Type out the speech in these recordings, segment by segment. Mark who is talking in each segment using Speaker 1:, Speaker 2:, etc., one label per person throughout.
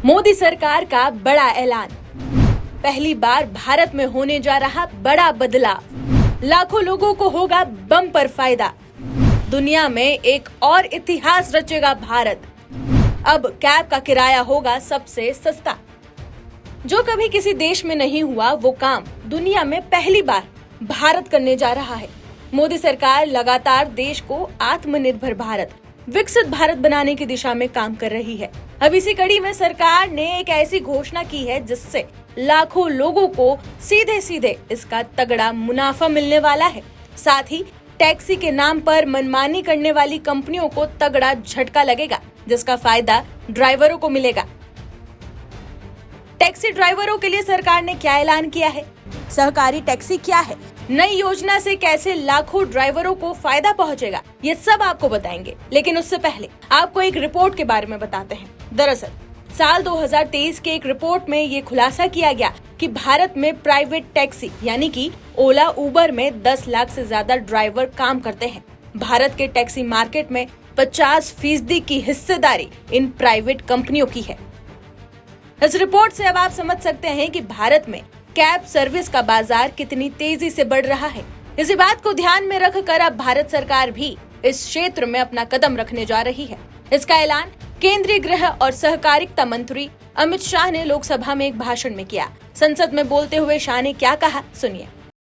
Speaker 1: मोदी सरकार का बड़ा ऐलान। पहली बार भारत में होने जा रहा बड़ा बदलाव। लाखों लोगों को होगा बम्पर फायदा। दुनिया में एक और इतिहास रचेगा भारत। अब कैब का किराया होगा सबसे सस्ता। जो कभी किसी देश में नहीं हुआ वो काम दुनिया में पहली बार भारत करने जा रहा है। मोदी सरकार लगातार देश को आत्मनिर्भर भारत, विकसित भारत बनाने की दिशा में काम कर रही है। अब इसी कड़ी में सरकार ने एक ऐसी घोषणा की है जिससे लाखों लोगों को सीधे सीधे इसका तगड़ा मुनाफा मिलने वाला है। साथ ही टैक्सी के नाम पर मनमानी करने वाली कंपनियों को तगड़ा झटका लगेगा, जिसका फायदा ड्राइवरों को मिलेगा। टैक्सी ड्राइवरों के लिए सरकार ने क्या ऐलान किया है? सहकारी टैक्सी क्या है? नई योजना से कैसे लाखों ड्राइवरों को फायदा पहुंचेगा, ये सब आपको बताएंगे। लेकिन उससे पहले आपको एक रिपोर्ट के बारे में बताते हैं। दरअसल साल 2023 के एक रिपोर्ट में ये खुलासा किया गया कि भारत में प्राइवेट टैक्सी यानी कि ओला उबर में 10 लाख से ज्यादा ड्राइवर काम करते हैं। भारत के टैक्सी मार्केट में 50% की हिस्सेदारी इन प्राइवेट कंपनियों की है। इस रिपोर्ट से अब आप समझ सकते हैं कि भारत में कैब सर्विस का बाजार कितनी तेजी से बढ़ रहा है। इसी बात को ध्यान में रखकर अब भारत सरकार भी इस क्षेत्र में अपना कदम रखने जा रही है। इसका ऐलान केंद्रीय गृह और सहकारिता मंत्री अमित शाह ने लोकसभा में एक भाषण में किया। संसद में बोलते हुए शाह ने क्या कहा, सुनिए।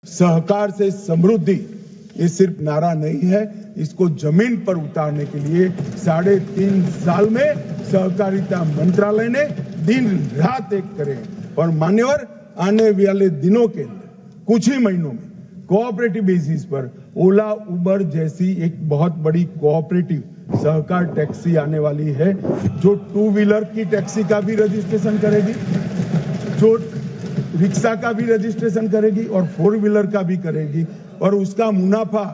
Speaker 2: सहकार से समृद्धि ये सिर्फ नारा नहीं है, इसको जमीन पर उतारने के लिए 3.5 साल में सहकारिता मंत्रालय ने दिन रात एक करे और मान्यवर आने वाले दिनों के अंदर कुछ ही महीनों में कोऑपरेटिव बेसिस पर ओला उबर जैसी एक बहुत बड़ी कोऑपरेटिव सहकार टैक्सी आने वाली है, जो 2 व्हीलर की टैक्सी का भी रजिस्ट्रेशन करेगी, जो रिक्शा का भी रजिस्ट्रेशन करेगी और 4 व्हीलर का भी करेगी, और उसका मुनाफा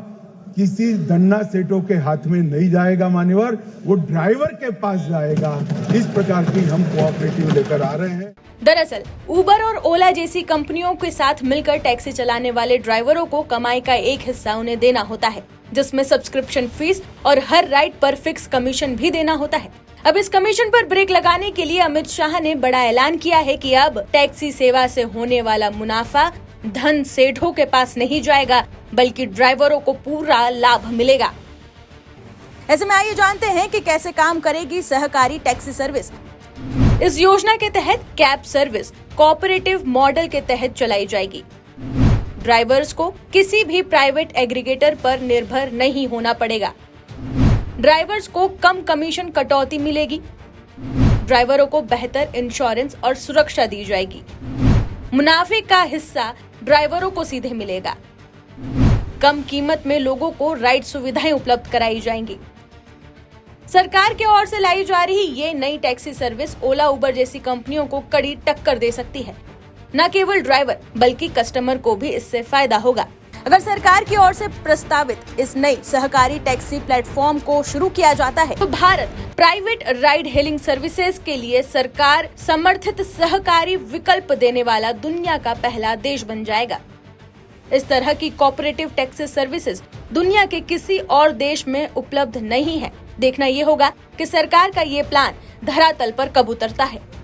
Speaker 2: किसी धन्ना सेठों के हाथ में नहीं जाएगा मान्यवर, वो ड्राइवर के पास जाएगा। इस प्रकार की हम कोऑपरेटिव लेकर आ रहे हैं।
Speaker 1: दरअसल उबर और ओला जैसी कंपनियों के साथ मिलकर टैक्सी चलाने वाले ड्राइवरों को कमाई का एक हिस्सा उन्हें देना होता है, जिसमें सब्सक्रिप्शन फीस और हर राइड पर फिक्स कमीशन भी देना होता है। अब इस कमीशन पर ब्रेक लगाने के लिए अमित शाह ने बड़ा ऐलान किया है कि अब टैक्सी सेवा से होने वाला मुनाफा धन सेठों के पास नहीं जाएगा, बल्कि ड्राइवरों को पूरा लाभ मिलेगा। ऐसे में आइए जानते हैं कि कैसे काम करेगी सहकारी टैक्सी सर्विस। इस योजना के तहत कैब सर्विस कोऑपरेटिव मॉडल के तहत चलाई जाएगी। ड्राइवर्स को किसी भी प्राइवेट एग्रीगेटर पर निर्भर नहीं होना पड़ेगा। ड्राइवर्स को कम कमीशन कटौती मिलेगी। ड्राइवरों को बेहतर इंश्योरेंस और सुरक्षा दी जाएगी। मुनाफे का हिस्सा ड्राइवरों को सीधे मिलेगा। कम कीमत में लोगों को राइड सुविधाएं उपलब्ध कराई जाएंगी। सरकार की ओर से लाई जा रही ये नई टैक्सी सर्विस ओला उबर जैसी कंपनियों को कड़ी टक्कर दे सकती है। न केवल ड्राइवर बल्कि कस्टमर को भी इससे फायदा होगा। अगर सरकार की ओर से प्रस्तावित इस नई सहकारी टैक्सी प्लेटफॉर्म को शुरू किया जाता है तो Bharat private ride hailing services के लिए सरकार समर्थित सहकारी विकल्प देने वाला दुनिया का पहला देश बन जाएगा। इस तरह की कोऑपरेटिव टैक्सी सर्विसेज दुनिया के किसी और देश में उपलब्ध नहीं है। देखना ये होगा कि सरकार का ये प्लान धरातल पर कब उतरता है।